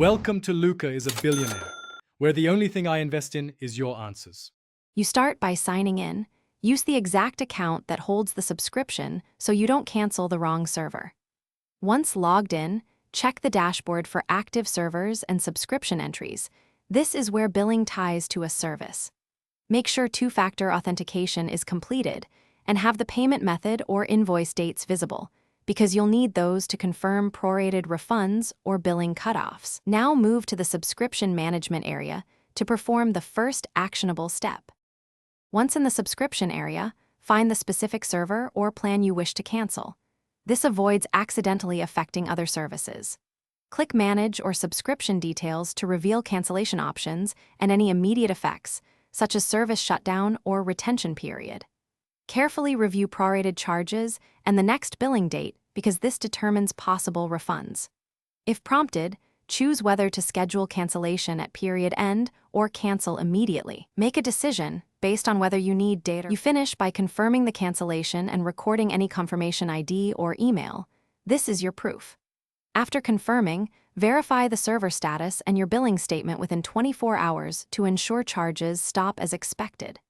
Welcome to Luca is a Billionaire, where the only thing I invest in is your answers. You start by signing in. Use the exact account that holds the subscription so you don't cancel the wrong server. Once logged in, check the dashboard for active servers and subscription entries. This is where billing ties to a service. Make sure two-factor authentication is completed and have the payment method or invoice dates visible, because you'll need those to confirm prorated refunds or billing cutoffs. Now move to the subscription management area to perform the first actionable step. Once in the subscription area, find the specific server or plan you wish to cancel. This avoids accidentally affecting other services. Click Manage or Subscription Details to reveal cancellation options and any immediate effects, such as service shutdown or retention period. Carefully review prorated charges and the next billing date because this determines possible refunds. If prompted, choose whether to schedule cancellation at period end or cancel immediately. Make a decision based on whether you need data. You finish by confirming the cancellation and recording any confirmation ID or email. This is your proof. After confirming, verify the server status and your billing statement within 24 hours to ensure charges stop as expected.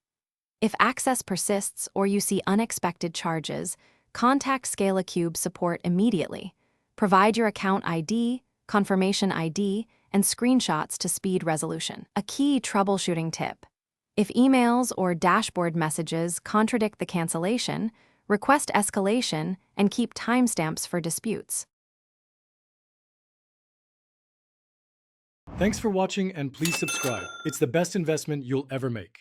If access persists or you see unexpected charges, contact Scalacube support immediately. Provide your account ID, confirmation ID, and screenshots to speed resolution. A key troubleshooting tip: if emails or dashboard messages contradict the cancellation, request escalation and keep timestamps for disputes. Thanks for watching and please subscribe. It's the best investment you'll ever make.